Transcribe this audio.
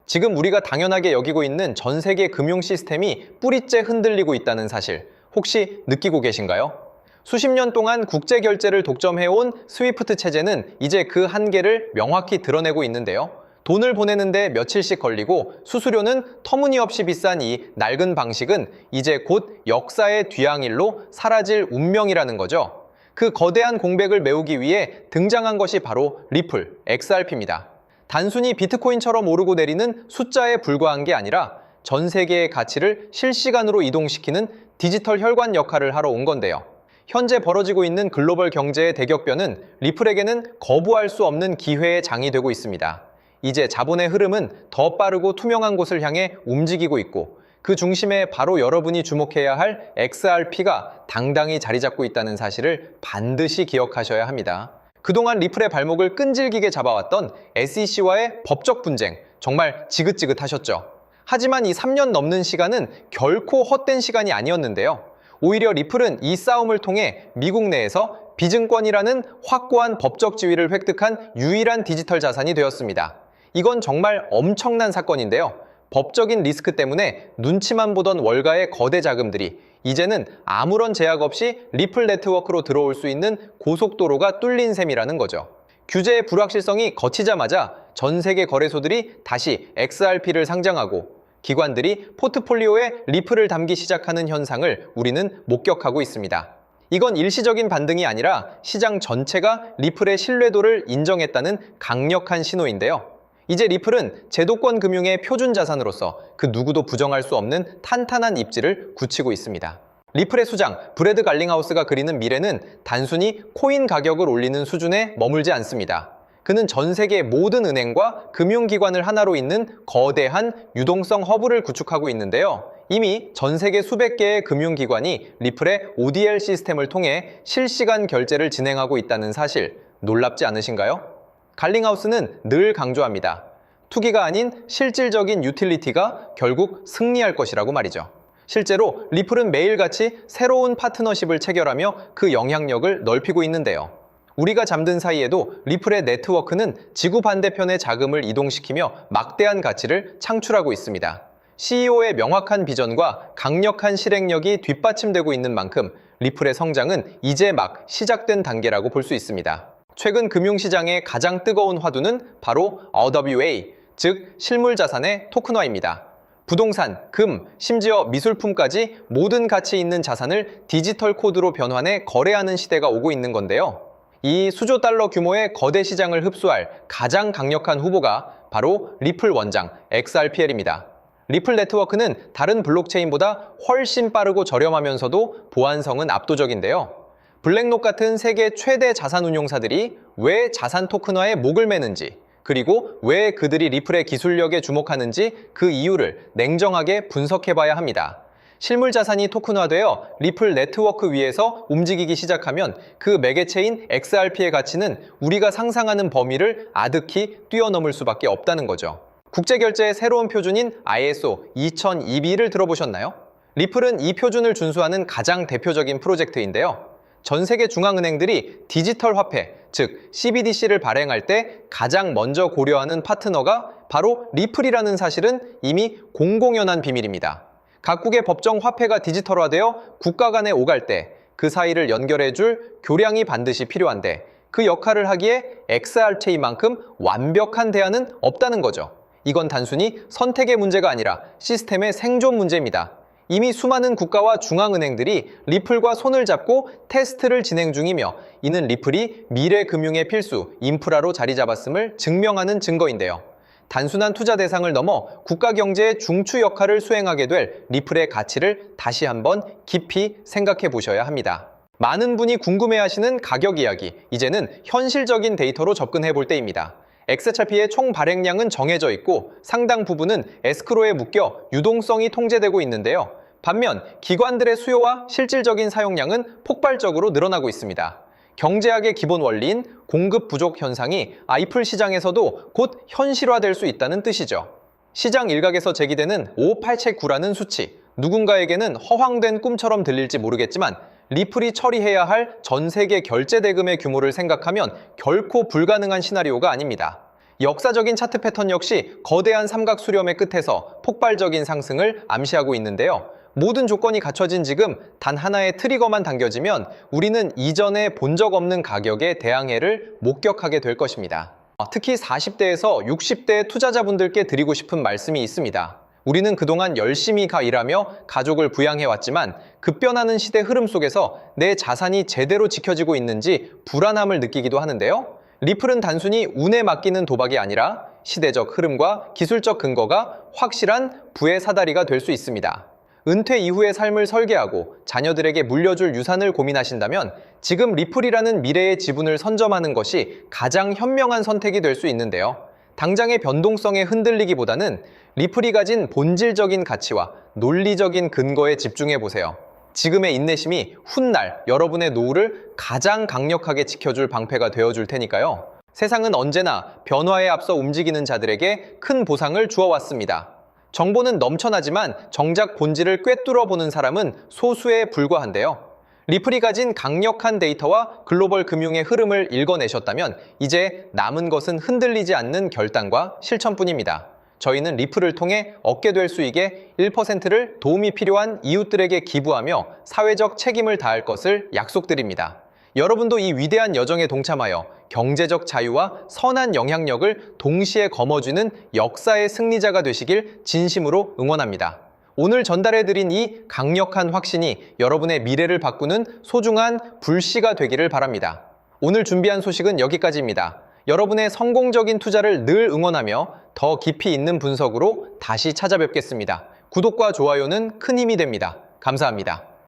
지금 우리가 당연하게 여기고 있는 전 세계 금융 시스템이 뿌리째 흔들리고 있다는 사실 혹시 느끼고 계신가요? 수십 년 동안 국제 결제를 독점해온 스위프트 체제는 이제 그 한계를 명확히 드러내고 있는데요. 돈을 보내는데 며칠씩 걸리고 수수료는 터무니없이 비싼 이 낡은 방식은 이제 곧 역사의 뒤항일로 사라질 운명이라는 거죠. 그 거대한 공백을 메우기 위해 등장한 것이 바로 리플, XRP입니다. 단순히 비트코인처럼 오르고 내리는 숫자에 불과한 게 아니라 전 세계의 가치를 실시간으로 이동시키는 디지털 혈관 역할을 하러 온 건데요. 현재 벌어지고 있는 글로벌 경제의 대격변은 리플에게는 거부할 수 없는 기회의 장이 되고 있습니다. 이제 자본의 흐름은 더 빠르고 투명한 곳을 향해 움직이고 있고 그 중심에 바로 여러분이 주목해야 할 XRP가 당당히 자리 잡고 있다는 사실을 반드시 기억하셔야 합니다. 그동안 리플의 발목을 끈질기게 잡아왔던 SEC와의 법적 분쟁, 정말 지긋지긋하셨죠. 하지만 이 3년 넘는 시간은 결코 헛된 시간이 아니었는데요. 오히려 리플은 이 싸움을 통해 미국 내에서 비증권이라는 확고한 법적 지위를 획득한 유일한 디지털 자산이 되었습니다. 이건 정말 엄청난 사건인데요. 법적인 리스크 때문에 눈치만 보던 월가의 거대 자금들이 이제는 아무런 제약 없이 리플 네트워크로 들어올 수 있는 고속도로가 뚫린 셈이라는 거죠. 규제의 불확실성이 거치자마자 전 세계 거래소들이 다시 XRP를 상장하고 기관들이 포트폴리오에 리플을 담기 시작하는 현상을 우리는 목격하고 있습니다. 이건 일시적인 반등이 아니라 시장 전체가 리플의 신뢰도를 인정했다는 강력한 신호인데요. 이제 리플은 제도권 금융의 표준 자산으로서 그 누구도 부정할 수 없는 탄탄한 입지를 굳히고 있습니다. 리플의 수장 브래드 갈링하우스가 그리는 미래는 단순히 코인 가격을 올리는 수준에 머물지 않습니다. 그는 전 세계 모든 은행과 금융기관을 하나로 잇는 거대한 유동성 허브를 구축하고 있는데요. 이미 전 세계 수백 개의 금융기관이 리플의 ODL 시스템을 통해 실시간 결제를 진행하고 있다는 사실 놀랍지 않으신가요? 갈링하우스는 늘 강조합니다. 투기가 아닌 실질적인 유틸리티가 결국 승리할 것이라고 말이죠. 실제로 리플은 매일같이 새로운 파트너십을 체결하며 그 영향력을 넓히고 있는데요. 우리가 잠든 사이에도 리플의 네트워크는 지구 반대편의 자금을 이동시키며 막대한 가치를 창출하고 있습니다. CEO의 명확한 비전과 강력한 실행력이 뒷받침되고 있는 만큼 리플의 성장은 이제 막 시작된 단계라고 볼 수 있습니다. 최근 금융시장의 가장 뜨거운 화두는 바로 RWA, 즉 실물자산의 토큰화입니다. 부동산, 금, 심지어 미술품까지 모든 가치 있는 자산을 디지털 코드로 변환해 거래하는 시대가 오고 있는 건데요. 이 수조 달러 규모의 거대 시장을 흡수할 가장 강력한 후보가 바로 리플 원장 XRPL입니다. 리플 네트워크는 다른 블록체인보다 훨씬 빠르고 저렴하면서도 보안성은 압도적인데요. 블랙록 같은 세계 최대 자산 운용사들이 왜 자산 토큰화에 목을 매는지, 그리고 왜 그들이 리플의 기술력에 주목하는지 그 이유를 냉정하게 분석해봐야 합니다. 실물 자산이 토큰화되어 리플 네트워크 위에서 움직이기 시작하면 그 매개체인 XRP의 가치는 우리가 상상하는 범위를 아득히 뛰어넘을 수밖에 없다는 거죠. 국제결제의 새로운 표준인 ISO 2022를 들어보셨나요? 리플은 이 표준을 준수하는 가장 대표적인 프로젝트인데요. 전 세계 중앙은행들이 디지털 화폐, 즉 CBDC를 발행할 때 가장 먼저 고려하는 파트너가 바로 리플이라는 사실은 이미 공공연한 비밀입니다. 각국의 법정 화폐가 디지털화되어 국가 간에 오갈 때 그 사이를 연결해줄 교량이 반드시 필요한데 그 역할을 하기에 XRP만큼 완벽한 대안은 없다는 거죠. 이건 단순히 선택의 문제가 아니라 시스템의 생존 문제입니다. 이미 수많은 국가와 중앙은행들이 리플과 손을 잡고 테스트를 진행 중이며 이는 리플이 미래 금융의 필수, 인프라로 자리 잡았음을 증명하는 증거인데요. 단순한 투자 대상을 넘어 국가 경제의 중추 역할을 수행하게 될 리플의 가치를 다시 한번 깊이 생각해 보셔야 합니다. 많은 분이 궁금해하시는 가격 이야기, 이제는 현실적인 데이터로 접근해 볼 때입니다. XRP의 총 발행량은 정해져 있고 상당 부분은 에스크로에 묶여 유동성이 통제되고 있는데요. 반면 기관들의 수요와 실질적인 사용량은 폭발적으로 늘어나고 있습니다. 경제학의 기본 원리인 공급 부족 현상이 리플 시장에서도 곧 현실화될 수 있다는 뜻이죠. 시장 일각에서 제기되는 5879라는 수치, 누군가에게는 허황된 꿈처럼 들릴지 모르겠지만 리플이 처리해야 할 전 세계 결제 대금의 규모를 생각하면 결코 불가능한 시나리오가 아닙니다. 역사적인 차트 패턴 역시 거대한 삼각 수렴의 끝에서 폭발적인 상승을 암시하고 있는데요. 모든 조건이 갖춰진 지금 단 하나의 트리거만 당겨지면 우리는 이전에 본 적 없는 가격의 대항해를 목격하게 될 것입니다. 특히 40대에서 60대 투자자분들께 드리고 싶은 말씀이 있습니다. 우리는 그동안 열심히 일하며 가족을 부양해왔지만 급변하는 시대 흐름 속에서 내 자산이 제대로 지켜지고 있는지 불안함을 느끼기도 하는데요. 리플은 단순히 운에 맡기는 도박이 아니라 시대적 흐름과 기술적 근거가 확실한 부의 사다리가 될 수 있습니다. 은퇴 이후의 삶을 설계하고 자녀들에게 물려줄 유산을 고민하신다면 지금 리플이라는 미래의 지분을 선점하는 것이 가장 현명한 선택이 될 수 있는데요. 당장의 변동성에 흔들리기보다는 리플이 가진 본질적인 가치와 논리적인 근거에 집중해 보세요. 지금의 인내심이 훗날 여러분의 노후를 가장 강력하게 지켜줄 방패가 되어줄 테니까요. 세상은 언제나 변화에 앞서 움직이는 자들에게 큰 보상을 주어왔습니다. 정보는 넘쳐나지만 정작 본질을 꿰뚫어 보는 사람은 소수에 불과한데요. 리플이 가진 강력한 데이터와 글로벌 금융의 흐름을 읽어내셨다면 이제 남은 것은 흔들리지 않는 결단과 실천뿐입니다. 저희는 리플을 통해 얻게 될 수익의 1%를 도움이 필요한 이웃들에게 기부하며 사회적 책임을 다할 것을 약속드립니다. 여러분도 이 위대한 여정에 동참하여 경제적 자유와 선한 영향력을 동시에 거머쥐는 역사의 승리자가 되시길 진심으로 응원합니다. 오늘 전달해드린 이 강력한 확신이 여러분의 미래를 바꾸는 소중한 불씨가 되기를 바랍니다. 오늘 준비한 소식은 여기까지입니다. 여러분의 성공적인 투자를 늘 응원하며 더 깊이 있는 분석으로 다시 찾아뵙겠습니다. 구독과 좋아요는 큰 힘이 됩니다. 감사합니다.